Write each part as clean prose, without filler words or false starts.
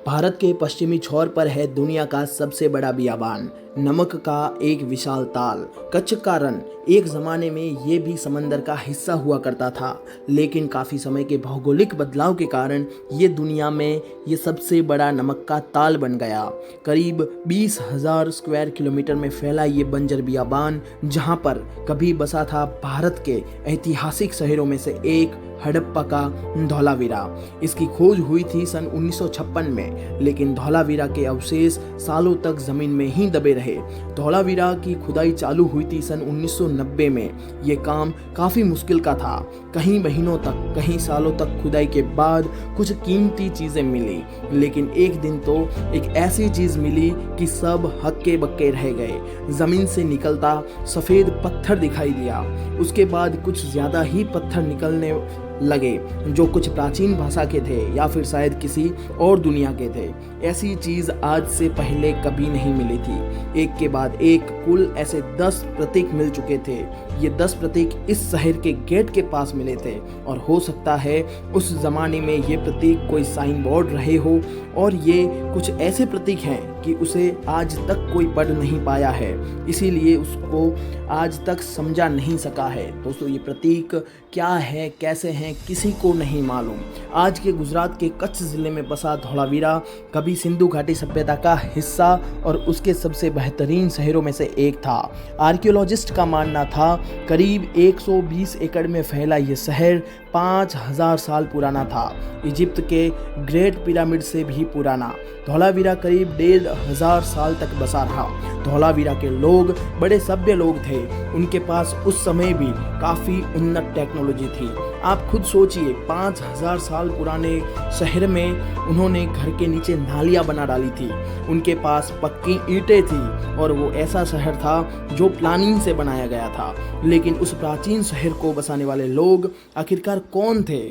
भारत के पश्चिमी छोर पर है दुनिया का सबसे बड़ा बियाबान, नमक का एक विशाल ताल। कच्छ का रण एक ज़माने में ये भी समंदर का हिस्सा हुआ करता था, लेकिन काफ़ी समय के भौगोलिक बदलाव के कारण ये दुनिया में ये सबसे बड़ा नमक का ताल बन गया। करीब 20,000 स्क्वायर किलोमीटर में फैला ये बंजर बियाबान, जहाँ पर कभी बसा था भारत के ऐतिहासिक शहरों में से एक हड़प्पा का धौलावीरा। इसकी खोज हुई थी सन 1956 में, लेकिन धौलावीरा के अवशेष सालों तक जमीन में ही दबे रहे। धौलावीरा की खुदाई चालू हुई थी सन 1990 में। ये काम काफ़ी मुश्किल का था। कहीं महीनों तक, कहीं सालों तक खुदाई के बाद कुछ कीमती चीज़ें मिली, लेकिन एक दिन तो एक ऐसी चीज़ मिली कि सब हक्के बक्के रह गए। ज़मीन से निकलता सफ़ेद पत्थर दिखाई दिया। उसके बाद कुछ ज़्यादा ही पत्थर निकलने लगे, जो कुछ प्राचीन भाषा के थे या फिर शायद किसी और दुनिया के थे। ऐसी चीज़ आज से पहले कभी नहीं मिली थी। एक के बाद एक कुल ऐसे 10 प्रतीक मिल चुके थे। ये 10 प्रतीक इस शहर के गेट के पास मिले थे, और हो सकता है उस ज़माने में ये प्रतीक कोई साइन बोर्ड रहे हो, और ये कुछ ऐसे प्रतीक हैं कि उसे आज तक कोई पढ़ नहीं पाया है, इसीलिए उसको आज तक समझा नहीं सका है। दोस्तों, ये प्रतीक क्या है, कैसे हैं, किसी को नहीं मालूम। आज के गुजरात के कच्छ ज़िले में बसा धौलावीरा कभी सिंधु घाटी सभ्यता का हिस्सा और उसके सबसे बेहतरीन शहरों में से एक था। आर्कियोलॉजिस्ट का मानना था करीब 120 एकड़ में फैला ये शहर 5,000 साल पुराना था, इजिप्ट के ग्रेट पिरामिड से भी पुराना। धौलावीरा करीब 1,500 साल तक बसा रहा। धौलावीरा के लोग बड़े सभ्य लोग थे। उनके पास उस समय भी काफ़ी उन्नत टेक्नोलॉजी थी। आप खुद सोचिए, 5,000 साल पुराने शहर में उन्होंने घर के नीचे नालियाँ बना डाली थी। उनके पास पक्की ईंटें थी, और वो ऐसा शहर था जो प्लानिंग से बनाया गया था। लेकिन उस प्राचीन शहर को बसाने वाले लोग आखिरकार कौन थे?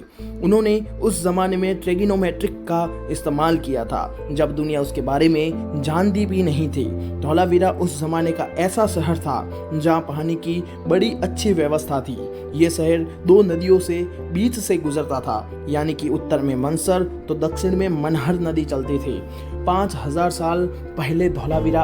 उन्होंने उस ज़माने में ट्रिग्नोमेट्रिक का इस्तेमाल किया था, जब दुनिया उसके बारे में जानती भी नहीं थी। धौलावीरा उस ज़माने का ऐसा शहर था जहाँ पानी की बड़ी अच्छी व्यवस्था थी। ये शहर 2 नदियों से बीच से गुजरता था, यानी कि उत्तर में मनसर तो दक्षिण में मनहर नदी चलती थी। 5,000 साल पहले धौलावीरा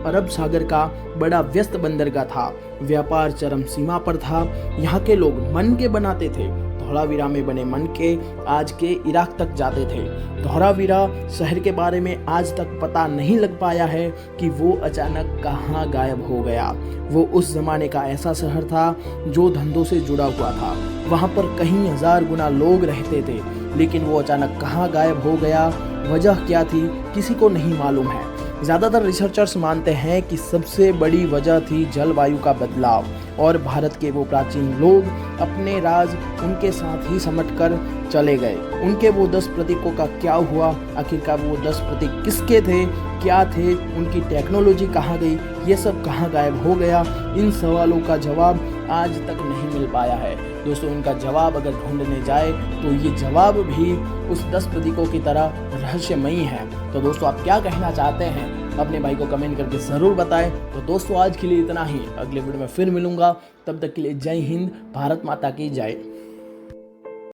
अरब सागर का बड़ा व्यस्त बंदरगाह था। व्यापार चरम सीमा पर था। यहाँ के लोग मन के बनाते थे। धौलावीरा में बने मन के आज के इराक तक जाते थे। धौलावीरा शहर के बारे में आज तक पता नहीं लग पाया है कि वो अचानक कहाँ गायब हो गया। वो उस जमाने का ऐसा शहर था जो धंधों से जुड़ा हुआ था। वहाँ पर कहीं 1000 गुना लोग रहते थे, लेकिन वो अचानक कहाँ गायब हो गया, वजह क्या थी, किसी को नहीं मालूम है। ज़्यादातर रिसर्चर्स मानते हैं कि सबसे बड़ी वजह थी जलवायु का बदलाव, और भारत के वो प्राचीन लोग अपने राज उनके साथ ही समेट कर चले गए। उनके वो 10 प्रतीकों का क्या हुआ? आखिरकार वो 10 प्रतीक किसके थे, क्या थे, उनकी टेक्नोलॉजी कहाँ गई, ये सब कहाँ गायब हो गया? इन सवालों का जवाब आज तक नहीं मिल पाया है। दोस्तों, इनका जवाब अगर ढूंढने जाए तो ये जवाब भी उस 10 प्रतीकों की तरह रहस्यमयी है। तो दोस्तों, आप क्या कहना चाहते हैं? अपने भाई को कमेंट करके ज़रूर बताएं। तो दोस्तों, आज के लिए इतना ही। अगले वीडियो में फिर मिलूंगा। तब तक के लिए जय हिंद, भारत माता की जय।